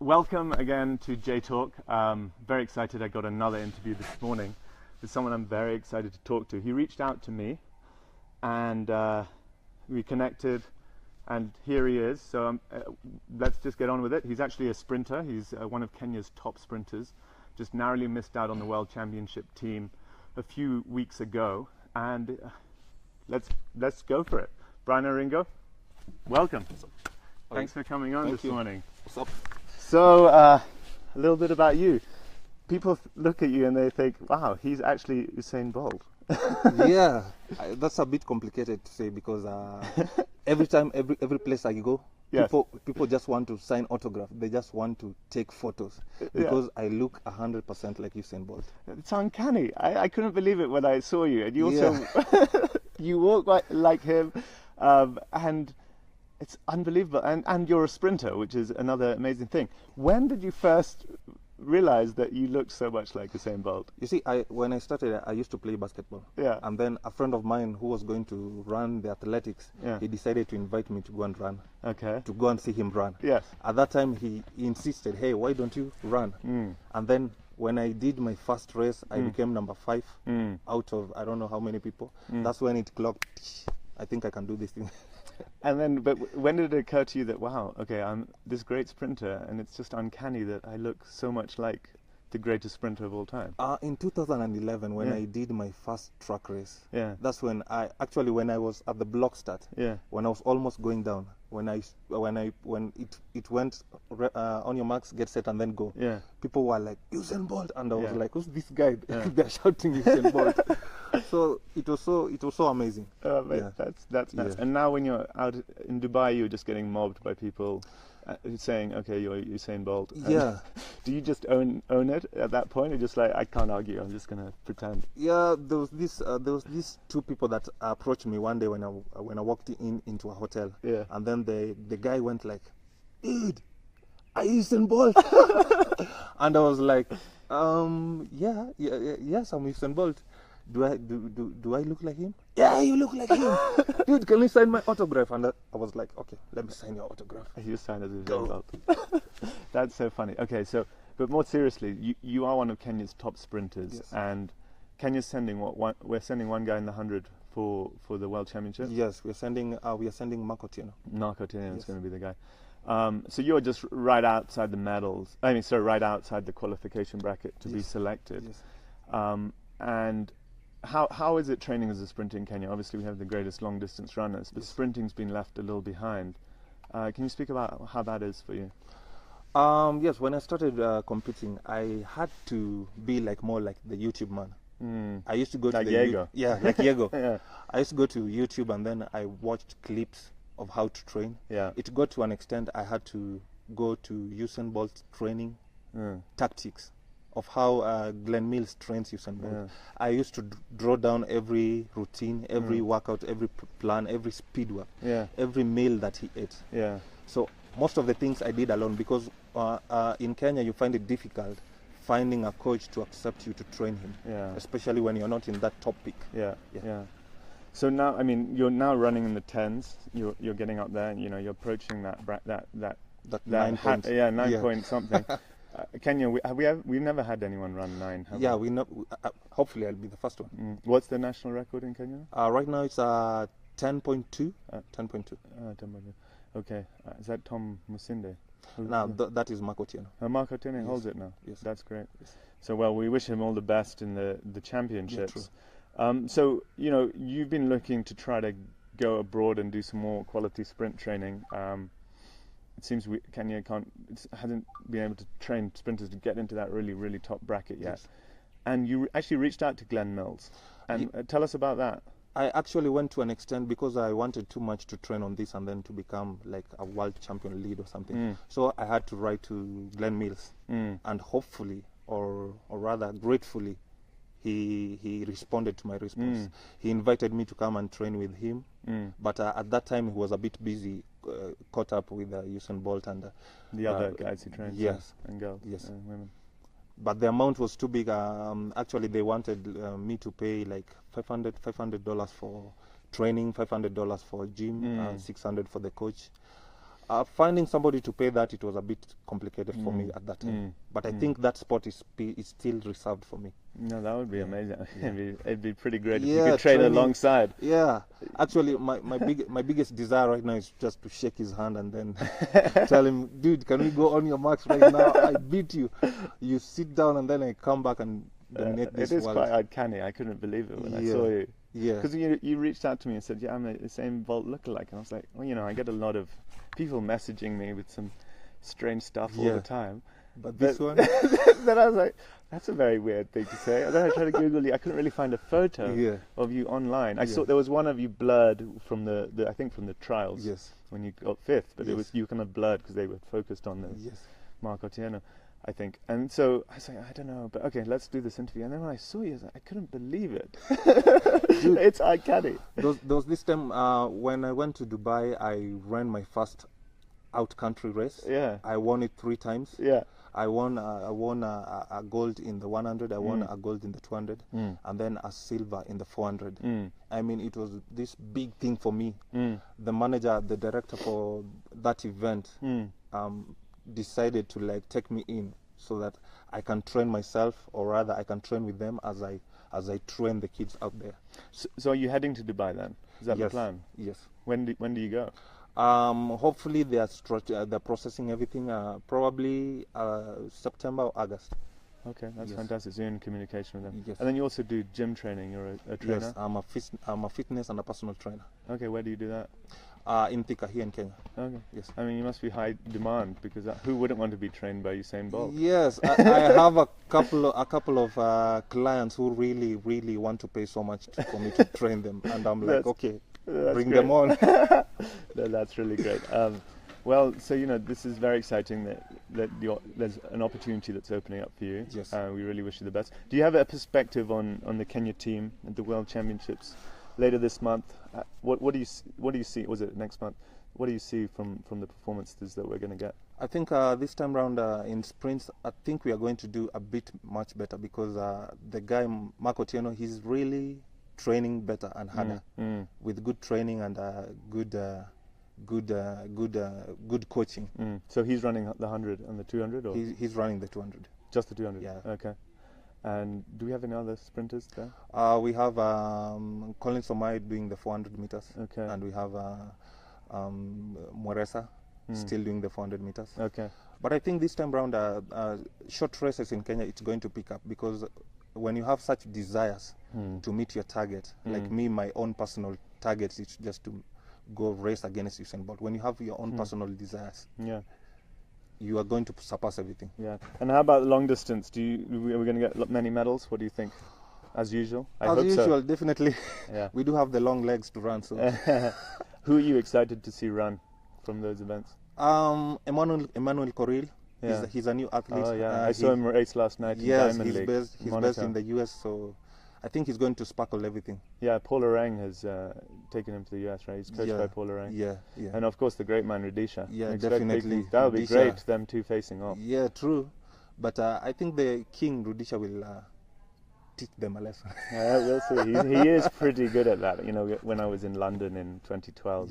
welcome again to J Talk. Very excited. I got another interview this morning with someone I'm very excited to talk to. He reached out to me, and we connected, and here he is. So let's just get on with it. He's actually a sprinter. He's one of Kenya's top sprinters. Just narrowly missed out on the World Championship team a few weeks ago, and let's go for it. Brian Aringo, welcome. Thanks for coming on this morning. What's up? So, a little bit about you. People look at you and they think, wow, he's actually Usain Bolt. Yeah, that's a bit complicated to say because every time, every place I go, Yes. people just want to sign autograph. They just want to take photos because I look 100% like Usain Bolt. It's uncanny. I couldn't believe it when I saw you. And you also, you walk like him, and it's unbelievable. And you're a sprinter, which is another amazing thing. When did you first realize that you looked so much like Usain Bolt? You see, when I started, I used to play basketball. Yeah. And then a friend of mine who was going to run the athletics, he decided to invite me to go and run. Okay. To go and see him run. Yes. At that time, he insisted, hey, why don't you run? And then when I did my first race, I became number 5 out of I don't know how many people. That's when it clocked. I think I can do this thing. And then, but when did it occur to you that, wow, okay, I'm this great sprinter, and it's just uncanny that I look so much like the greatest sprinter of all time? In 2011, when I did my first track race, that's when when I was at the block start, when I was almost going down, when it went on your marks, get set, and then go. People were like, Usain Bolt, and I was like, who's this guy? They're shouting Usain Bolt. So it was so amazing. That's nice. And now when you're out in Dubai, you're just getting mobbed by people saying, okay, you're Usain Bolt. Yeah. Do you just own it at that point, or just like, I can't argue, I'm just gonna pretend? Yeah, there was these two people that approached me one day when I walked into a hotel. And then the guy went like, dude, are you Usain Bolt? And I was like, yes, I'm Usain Bolt. Do I look like him? Yeah, you look like him. Dude, can you sign my autograph? And I was like, okay, let me sign your autograph. You signed as Usain Bolt. That's so funny. Okay, so, but more seriously, you are one of Kenya's top sprinters, and Kenya's sending we're sending one guy in the 100 for the World Championship. Yes, we're sending Marco Tieno. Marco Tieno is going to be the guy. So you're just right outside the medals. Right outside the qualification bracket to be selected. Yes. And how is it training as a sprinter in Kenya? Obviously, we have the greatest long distance runners, but sprinting's been left a little behind. Can you speak about how that is for you? Yes, when I started competing, I had to be more like the YouTube man. I used to go to like Diego. Like Diego. I used to go to YouTube, and then I watched clips of how to train. It got to an extent I had to go to Usain Bolt training tactics of how Glenn Mills trains Usain Bolt. I used to draw down every routine, every workout, every plan, every speed work, every meal that he ate. So most of the things I did alone, because in Kenya you find it difficult finding a coach to accept you to train him, especially when you're not in that top peak. So now, you're now running in the 10s. You're getting up there, and you're approaching that 9 points. 9 point something. Kenya, we've never had anyone run 9. Have we? we know. Hopefully, I'll be the first one. What's the national record in Kenya? Right now it's 10.2. 10.2. 10.2. Okay. Is that Tom Musinde? No, that is Marco Tieno. Marco Tieno holds it now. Yes. That's great. Yes. So, well, we wish him all the best in the championships. So, you've been looking to try to go abroad and do some more quality sprint training. It seems Kenya hasn't been able to train sprinters to get into that really, really top bracket yet. And you actually reached out to Glenn Mills. And tell us about that. I actually went to an extent because I wanted too much to train on this and then to become like a world champion lead or something. So I had to write to Glenn Mills. And hopefully, or rather gratefully, he responded to my response. He invited me to come and train with him. But at that time he was a bit busy, caught up with Usain Bolt and the other guys he trains. And girls. Women. But the amount was too big. Actually, they wanted me to pay like $500 for training, $500 for gym, $600 for the coach. Finding somebody to pay that, it was a bit complicated for me at that time. But I think that spot is still reserved for me. No, that would be amazing. Yeah. It'd be pretty great if you could train alongside. Yeah, actually, my biggest desire right now is just to shake his hand and then tell him, dude, can we go on your marks right now? I beat you. You sit down and then I come back and dominate this world. It is quite uncanny. I couldn't believe it when I saw you. Yeah. Because you reached out to me and said, yeah, I'm the Usain Bolt lookalike. And I was like, well, I get a lot of people messaging me with some strange stuff all the time. But this one? Then I was like, that's a very weird thing to say. And then I tried to Google you. I couldn't really find a photo of you online. I saw there was one of you blurred from I think from the trials when you got 5th. But it was you kind of blurred because they were focused on the Mark Otieno, I think. And so I was like, I don't know, but okay, let's do this interview. And then when I saw you, I couldn't believe it. Dude, it's uncanny. There was this time when I went to Dubai, I ran my first out-country race. Yeah. I won it 3 times. Yeah. I won a gold in the 100, I won a gold in the 200, and then a silver in the 400. I mean, it was this big thing for me. The manager, the director for that event, decided to take me in so that I can train myself, or rather I can train with them as I train the kids out there. So are you heading to Dubai then? Is that the plan? Yes. When do you go? Hopefully they're processing everything. Probably September or August. Okay, that's fantastic. So you're in communication with them. Yes. And then you also do gym training. You're a trainer. Yes, I'm a fitness and a personal trainer. Okay, where do you do that? In Thika, here in Kenya. Okay. Yes. I mean, you must be high demand because who wouldn't want to be trained by Usain Bolt? Yes, I have a couple of clients who really want to pay so much for me to train them, and I'm like, okay, bring them on. That's really great. Well, so this is very exciting that there's an opportunity that's opening up for you. Yes. We really wish you the best. Do you have a perspective on the Kenya team at the World Championships later this month? What do you see? Was it next month? What do you see from the performances that we're going to get? I think this time round in sprints, I think we are going to do a bit much better because the guy Mark Otieno, he's really training better and harder with good training and good coaching. So he's running the 100 and the 200, or he's running the 200. Just the 200. Yeah. Okay. And do we have any other sprinters there? We have Colin Somai doing the 400 meters. Okay. And we have Moresa still doing the 400 meters. Okay. But I think this time round, short races in Kenya, it's going to pick up because when you have such desires to meet your target, like me, my own personal target is just to go race against Usain Bolt. When you have your own personal desires, you are going to surpass everything. Yeah. And how about long distance? Are we going to get many medals? What do you think? As usual? I hope As usual, so. definitely. Yeah. We do have the long legs to run. So. Who are you excited to see run from those events? Emmanuel Coril. Yeah. He's a new athlete. Oh yeah, I saw him race last night. Yes, in Diamond League. He's based in the US, so I think he's going to sparkle everything. Yeah, Paul Orang has taken him to the US, right? He's coached by Paul Orang. Yeah. And of course the great man Rudisha. Yeah, definitely. That would be great, them two facing off. Yeah, true. But I think the king Rudisha will teach them a lesson. Yeah, we'll see. He is pretty good at that. When I was in London in 2012,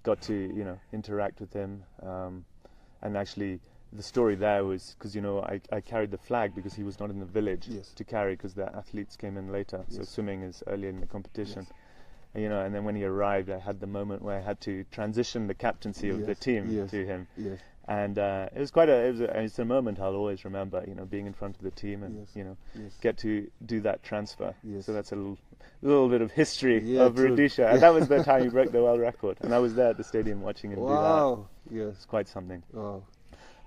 got to interact with him, and actually. The story there was because I carried the flag because he was not in the village to carry because the athletes came in later. So swimming is early in the competition, and then when he arrived, I had the moment where I had to transition the captaincy of the team to him, and it was it's a moment I'll always remember. Being in front of the team and get to do that transfer. So that's a little bit of history of Rudisha, and that was the time he broke the world record, and I was there at the stadium watching him do that. Wow! Yes, it's quite something. Wow.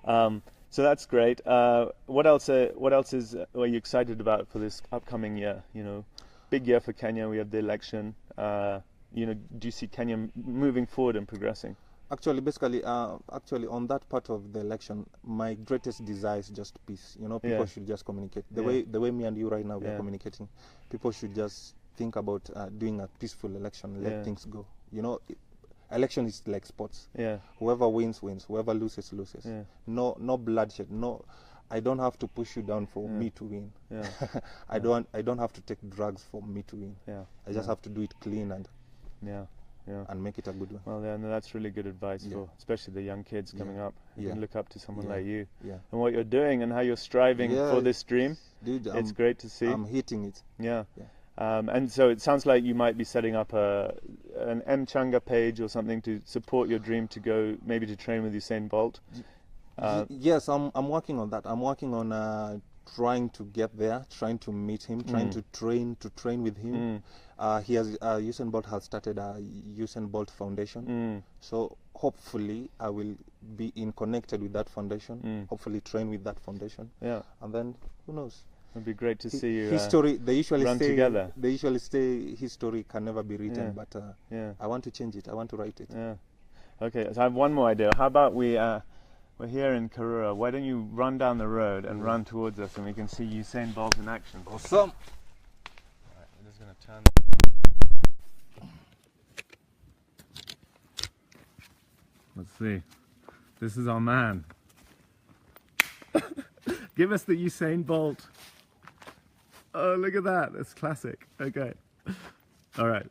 So that's great. What else are you excited about for this upcoming year? Big year for Kenya. We have the election. Do you see Kenya moving forward and progressing? Actually, on that part of the election, my greatest desire is just peace. People should just communicate. The way me and you right now we are communicating. People should just think about doing a peaceful election. Let things go. Election is like sports. Yeah. Whoever wins, wins. Whoever loses, loses. Yeah. No bloodshed. No, I don't have to push you down for me to win. Yeah. I don't have to take drugs for me to win. Yeah. I just have to do it clean and. Yeah. and make it a good one. Well, yeah, no, that's really good advice for especially the young kids coming up. You can look up to someone like you and what you're doing and how you're striving for this dream. Dude, it's great to see. I'm hitting it. Yeah. And so it sounds like you might be setting up an Mchanga page or something to support your dream to go maybe to train with Usain Bolt. Yes, I'm working on that. I'm working on trying to get there, trying to meet him, trying to train with him. He has Usain Bolt has started a Usain Bolt Foundation, so hopefully I will be connected with that foundation. Hopefully train with that foundation. Yeah, and then who knows? It'd be great to see you. History. They usually run say together. They usually say history can never be written, but I want to change it. I want to write it. Yeah. Okay. So I have one more idea. How about we're here in Karura. Why don't you run down the road and run towards us, and we can see Usain Bolt in action. Awesome. All right, we're just going to turn. Let's see. This is our man. Give us the Usain Bolt. Oh, look at that. That's classic. Okay. All right.